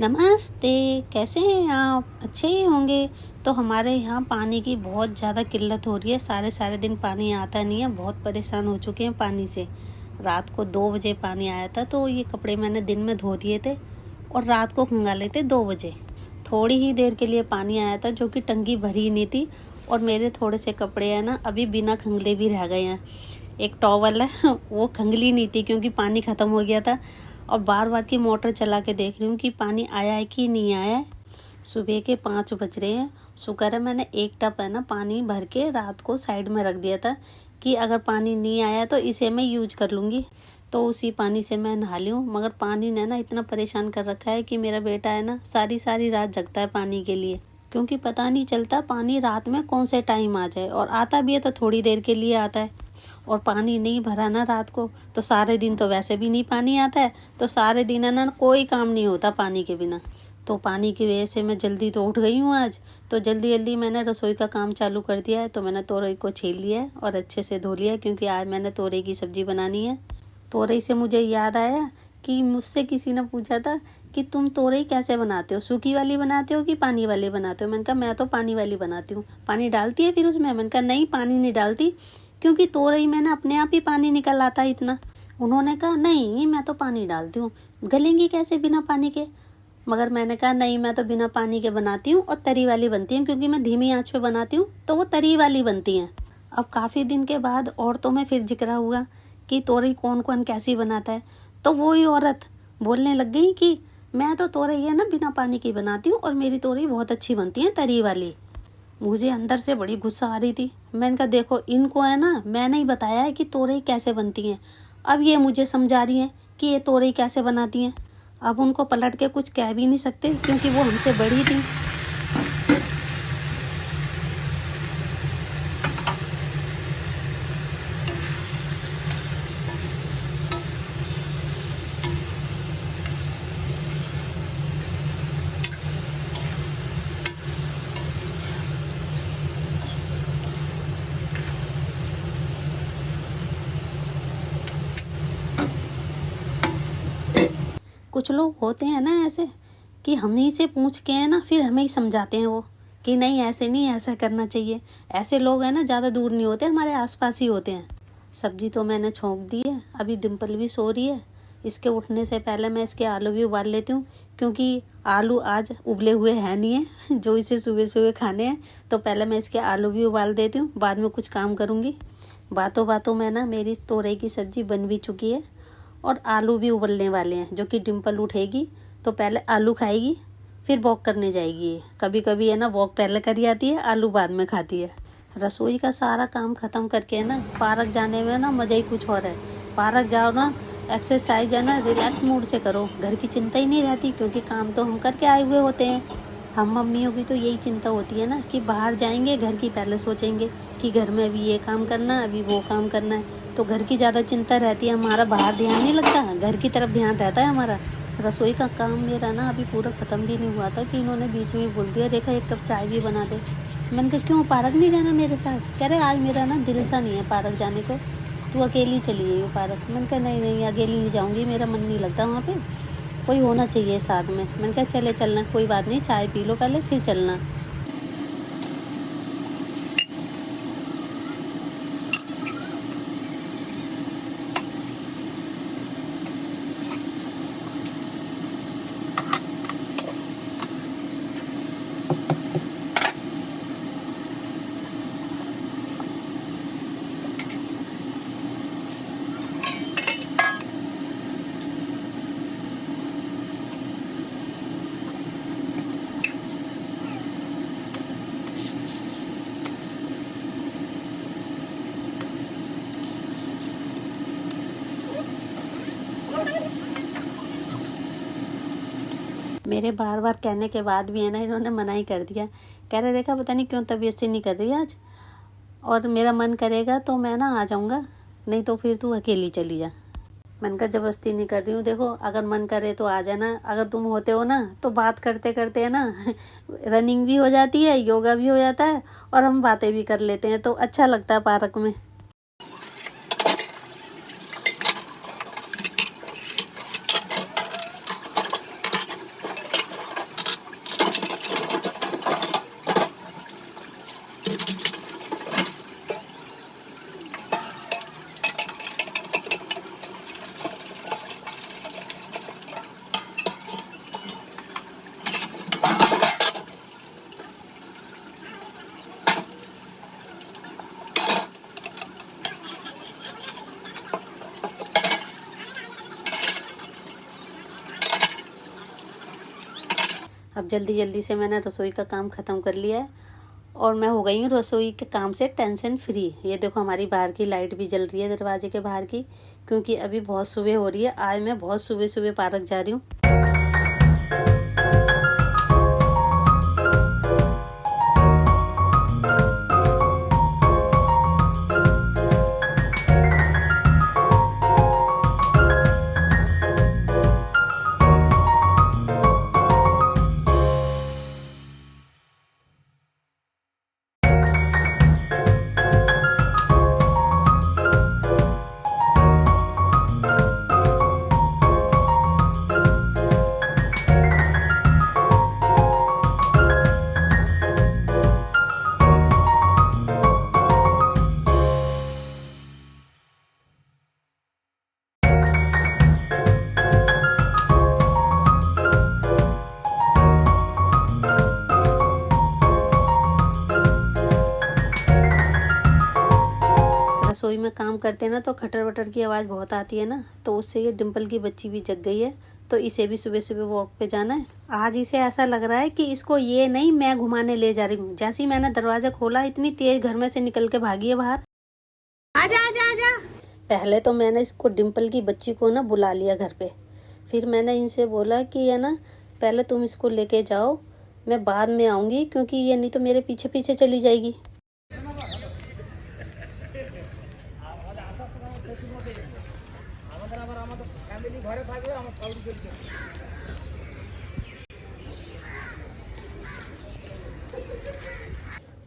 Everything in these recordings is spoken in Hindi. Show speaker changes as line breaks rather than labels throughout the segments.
नमस्ते। कैसे हैं आप? अच्छे ही होंगे। तो हमारे यहाँ पानी की बहुत ज़्यादा किल्लत हो रही है। सारे दिन पानी आता नहीं है। बहुत परेशान हो चुके हैं पानी से। रात को 2 बजे पानी आया था, तो ये कपड़े मैंने दिन में धो दिए थे और रात को खंगाले थे 2 बजे। थोड़ी ही देर के लिए पानी आया था, जो कि टंकी भरी नहीं थी। और मेरे थोड़े से कपड़े हैं ना, अभी बिना खंगले भी रह गए हैं। एक टॉवल है वो खंगली नहीं थी क्योंकि पानी ख़त्म हो गया था। और बार की मोटर चला के देख रही हूँ कि पानी आया है कि नहीं आया है। सुबह के 5 बज रहे हैं। शुक्र है मैंने एक टप है ना पानी भर के रात को साइड में रख दिया था कि अगर पानी नहीं आया तो इसे मैं यूज कर लूँगी। तो उसी पानी से मैं नहा ली हूँ। मगर पानी ने ना इतना परेशान कर रखा है कि मेरा बेटा है ना सारी रात जगता है पानी के लिए, क्योंकि पता नहीं चलता पानी रात में कौन से टाइम आ जाए। और आता भी है तो थोड़ी देर के लिए आता है। और पानी नहीं भरा ना रात को तो सारे दिन तो वैसे भी नहीं पानी आता है। तो सारे दिन है ना कोई काम नहीं होता पानी के बिना। तो पानी की वजह से मैं जल्दी तो उठ गई हूँ आज। तो जल्दी मैंने रसोई का काम चालू कर दिया है। तो मैंने तोरई को छील लिया है और अच्छे से धो लिया है, क्योंकि आज मैंने तोरई की सब्ज़ी बनानी है। तोरई से मुझे याद आया कि मुझसे किसी ने पूछा था कि तुम तोरई कैसे बनाते हो, सूखी वाली बनाते हो कि पानी वाली बनाते हो। मैंने कहा मैं तो पानी वाली बनाती हूँ। पानी डालती है फिर उसमें? मैंने कहा नहीं, पानी नहीं डालती, क्योंकि तोरई में ना अपने आप ही पानी निकल आता है इतना। उन्होंने कहा नहीं, मैं तो पानी डालती हूँ। गलेंगी कैसे बिना पानी के? मगर मैंने कहा नहीं, मैं तो बिना पानी के बनाती हूँ और तरी वाली बनती हैं, क्योंकि मैं धीमी आंच पे बनाती हूँ तो वो तरी वाली बनती हैं। अब काफ़ी दिन के बाद औरतों में फिर जिक्र हुआ कि तोरई कौन कौन कैसी बनाता है। तो वही औरत बोलने लग गई कि मैं तो तोरई है ना बिना पानी की बनाती हूँ और मेरी तोरई बहुत अच्छी बनती है तरी वाली। मुझे अंदर से बड़ी गुस्सा आ रही थी। मैंने कहा देखो, इनको है ना मैंने ही बताया है कि तोरई कैसे बनती हैं। अब ये मुझे समझा रही हैं कि ये तोरई कैसे बनाती हैं। अब उनको पलट के कुछ कह भी नहीं सकते, क्योंकि वो हमसे बड़ी थी। कुछ लोग होते हैं ना ऐसे कि हम ही से पूछ के है ना फिर हमें ही समझाते हैं वो कि नहीं ऐसे नहीं, ऐसा करना चाहिए। ऐसे लोग हैं ना ज़्यादा दूर नहीं होते, हमारे आसपास ही होते हैं। सब्जी तो मैंने छोंक दी है। अभी डिम्पल भी सो रही है। इसके उठने से पहले मैं इसके आलू भी उबाल लेती हूँ, क्योंकि आलू आज उबले हुए हैं नहीं है जो इसे सुबह खाने हैं। तो पहले मैं इसके आलू भी उबाल देती हूँ, बाद में कुछ काम करूँगी। बातों में ना मेरी तोरई की सब्ज़ी बन भी चुकी है और आलू भी उबलने वाले हैं, जो कि डिम्पल उठेगी तो पहले आलू खाएगी, फिर वॉक करने जाएगी। कभी कभी है ना वॉक पहले करी आती है, आलू बाद में खाती है। रसोई का सारा काम ख़त्म करके है ना पार्क जाने में ना मज़ा ही कुछ और है। पार्क जाओ ना, एक्सरसाइज है ना रिलैक्स मूड से करो। घर की चिंता ही नहीं रहती, क्योंकि काम तो हम करके आए हुए होते हैं। हम मम्मियों की तो यही चिंता होती है ना कि बाहर जाएंगे, घर की पहले सोचेंगे कि घर में अभी ये काम करना है, अभी वो काम करना है। तो घर की ज़्यादा चिंता रहती है, हमारा बाहर ध्यान नहीं लगता, घर की तरफ ध्यान रहता है हमारा। रसोई का काम मेरा ना अभी पूरा ख़त्म भी नहीं हुआ था कि इन्होंने बीच में बोल दिया रेखा 1 कप चाय भी बना दे। मैंने कहा क्यों, पार्क नहीं जाना मेरे साथ? कह रहे आज मेरा ना दिल सा नहीं है पार्क जाने को, तू अकेली चली गई हो पार्क। मैंने कहा नहीं अकेली नहीं जाऊँगी, मेरा मन नहीं लगता वहाँ पे, कोई होना चाहिए साथ में। मैंने कहा चलना, कोई बात नहीं, चाय पी लो पहले फिर चलना। मेरे बार कहने के बाद भी है ना इन्होंने मना ही कर दिया। कह रहे रेखा पता नहीं क्यों तबीयत से नहीं कर रही आज, और मेरा मन करेगा तो मैं ना आ जाऊँगा, नहीं तो फिर तू अकेली चली जा। मैंने कहा जबरदस्ती नहीं कर रही हूँ, देखो अगर मन करे तो आ जाना। अगर तुम होते हो ना तो बात करते करते है ना रनिंग भी हो जाती है, योगा भी हो जाता है और हम बातें भी कर लेते हैं, तो अच्छा लगता है पार्क में। अब जल्दी जल्दी से मैंने रसोई का काम ख़त्म कर लिया है और मैं हो गई हूँ रसोई के काम से टेंशन फ्री। ये देखो हमारी बाहर की लाइट भी जल रही है दरवाजे के बाहर की, क्योंकि अभी बहुत सुबह हो रही है। आज मैं बहुत सुबह सुबह पार्क जा रही हूँ। रसोई में काम करते हैं ना तो खटर वटर की आवाज़ बहुत आती है ना, तो उससे ये डिम्पल की बच्ची भी जग गई है, तो इसे भी सुबह सुबह वॉक पे जाना है। आज इसे ऐसा लग रहा है कि इसको ये नहीं मैं घुमाने ले जा रही हूँ। जैसे ही मैंने दरवाज़ा खोला इतनी तेज़ घर में से निकल के भागी है बाहर। आजा आजा आजा। पहले तो मैंने इसको डिम्पल की बच्ची को ना बुला लिया घर पे, फिर मैंने इनसे बोला कि है ना पहले तुम इसको लेके जाओ, मैं बाद में आऊँगी, क्योंकि ये नहीं तो मेरे पीछे पीछे चली जाएगी।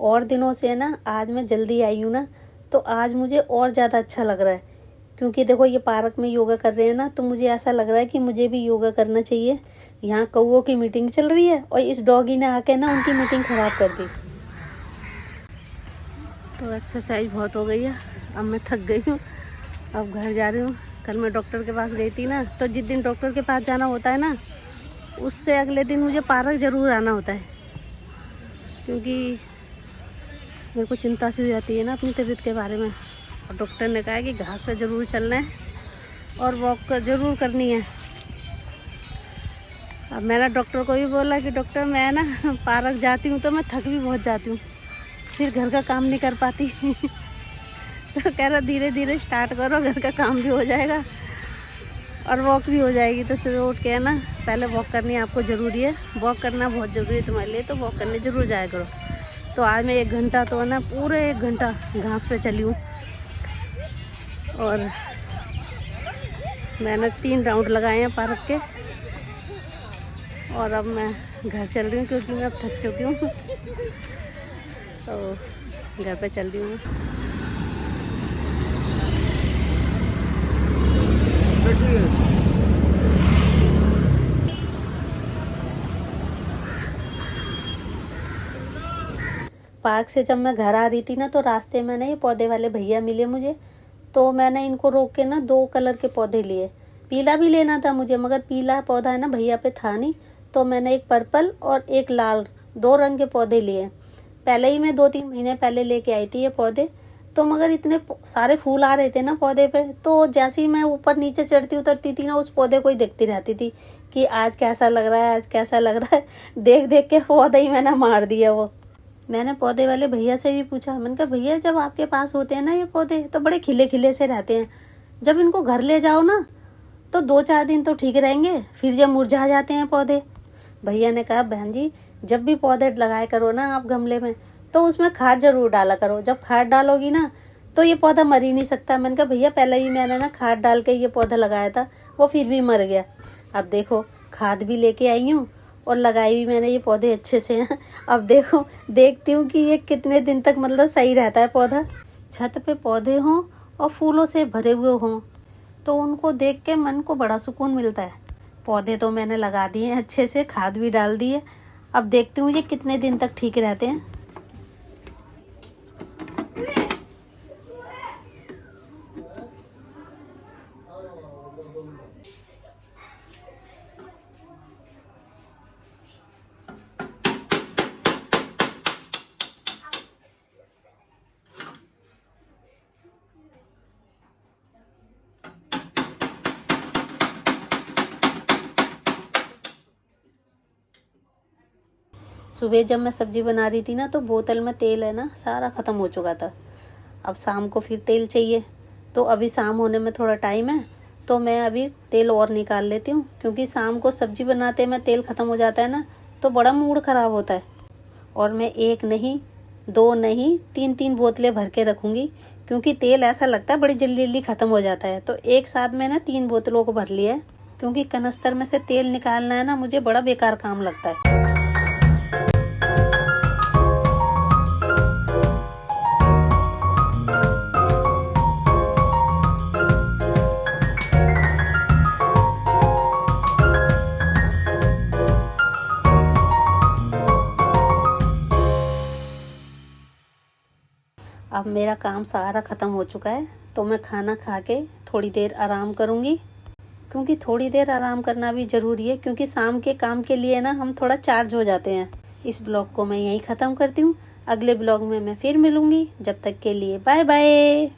और दिनों से ना आज मैं जल्दी आई हूँ ना, तो आज मुझे और ज़्यादा अच्छा लग रहा है, क्योंकि देखो ये पार्क में योगा कर रहे हैं ना, तो मुझे ऐसा लग रहा है कि मुझे भी योगा करना चाहिए। यहाँ कौवों की मीटिंग चल रही है और इस डॉगी ने आके ना उनकी मीटिंग ख़राब कर दी। तो एक्सरसाइज बहुत हो गई है, अब मैं थक गई हूँ, अब घर जा रही हूँ। कल मैं डॉक्टर के पास गई थी ना, तो जिस दिन डॉक्टर के पास जाना होता है ना, उससे अगले दिन मुझे पार्क ज़रूर आना होता है, क्योंकि मेरे को चिंता सी हो जाती है ना अपनी तबीयत के बारे में। और डॉक्टर ने कहा है कि घास पर ज़रूर चलना है और वॉक ज़रूर करनी है। अब मैंने डॉक्टर को भी बोला कि डॉक्टर मैं ना पार्क जाती हूँ तो मैं थक भी बहुत जाती हूँ, फिर घर का काम नहीं कर पाती। तो कह रहा धीरे धीरे स्टार्ट करो, घर का काम भी हो जाएगा और वॉक भी हो जाएगी। तो सुबह उठ के है ना पहले वॉक करनी आपको ज़रूरी है, वॉक करना बहुत ज़रूरी है तुम्हारे लिए, तो वॉक करने ज़रूर जाया करो। तो आज मैं 1 घंटा तो है ना पूरे 1 घंटा घास पे चली हूँ और मैंने 3 राउंड लगाए हैं पार्क के, और अब मैं घर चल रही हूँ क्योंकि मैं अब थक चुकी हूँ। तो घर पे चल रही हूँ। पार्क से जब मैं घर आ रही थी ना, तो रास्ते में ना ये पौधे वाले भैया मिले मुझे, तो मैंने इनको रोक के ना 2 कलर के पौधे लिए। पीला भी लेना था मुझे, मगर पीला पौधा है ना भैया पे था नहीं, तो मैंने एक पर्पल और एक लाल 2 रंग के पौधे लिए। पहले ही मैं 2-3 महीने पहले लेके आई थी ये पौधे, तो मगर इतने सारे फूल आ रहे थे ना पौधे पे, तो जैसे ही मैं ऊपर नीचे चढ़ती उतरती थी ना, उस पौधे को ही देखती रहती थी कि आज कैसा लग रहा है, आज कैसा लग रहा है। देख देख के पौधा ही मैंने मार दिया वो। मैंने पौधे वाले भैया से भी पूछा, मैंने कहा भैया जब आपके पास होते हैं ना ये पौधे तो बड़े खिले खिले से रहते हैं, जब इनको घर ले जाओ ना तो 2-4 दिन तो ठीक रहेंगे, फिर जब मुरझा जाते हैं पौधे। भैया ने कहा बहन जी जब भी पौधे लगाया करो ना आप गमले में, तो उसमें खाद ज़रूर डाला करो, जब खाद डालोगी ना तो ये पौधा मर ही नहीं सकता। मैंने कहा भैया पहले ही मैंने ना खाद डाल के ये पौधा लगाया था, वो फिर भी मर गया। अब देखो खाद भी लेके आई हूँ और लगाई भी मैंने ये पौधे अच्छे से हैं। अब देखो देखती हूँ कि ये कितने दिन तक मतलब सही रहता है पौधा। छत पे पौधे हों और फूलों से भरे हुए हों तो उनको देख के मन को बड़ा सुकून मिलता है। पौधे तो मैंने लगा दिए हैं अच्छे से, खाद भी डाल दी है, अब देखती हूँ ये कितने दिन तक ठीक रहते हैं। सुबह जब मैं सब्जी बना रही थी ना तो बोतल में तेल है ना सारा ख़त्म हो चुका था। अब शाम को फिर तेल चाहिए, तो अभी शाम होने में थोड़ा टाइम है, तो मैं अभी तेल और निकाल लेती हूँ, क्योंकि शाम को सब्जी बनाते में तेल ख़त्म हो जाता है ना तो बड़ा मूड ख़राब होता है। और मैं एक नहीं, दो नहीं, तीन तीन बोतलें भर के रखूँगी, क्योंकि तेल ऐसा लगता है बड़ी जल्दी जल्दी ख़त्म हो जाता है। तो एक साथ में ना 3 बोतलों को भर लिया है, क्योंकि कनस्तर में से तेल निकालना है ना मुझे बड़ा बेकार काम लगता है। अब मेरा काम सारा ख़त्म हो चुका है, तो मैं खाना खा के थोड़ी देर आराम करूँगी, क्योंकि थोड़ी देर आराम करना भी ज़रूरी है, क्योंकि शाम के काम के लिए ना हम थोड़ा चार्ज हो जाते हैं। इस ब्लॉग को मैं यहीं ख़त्म करती हूँ। अगले ब्लॉग में मैं फिर मिलूँगी। जब तक के लिए बाय बाय।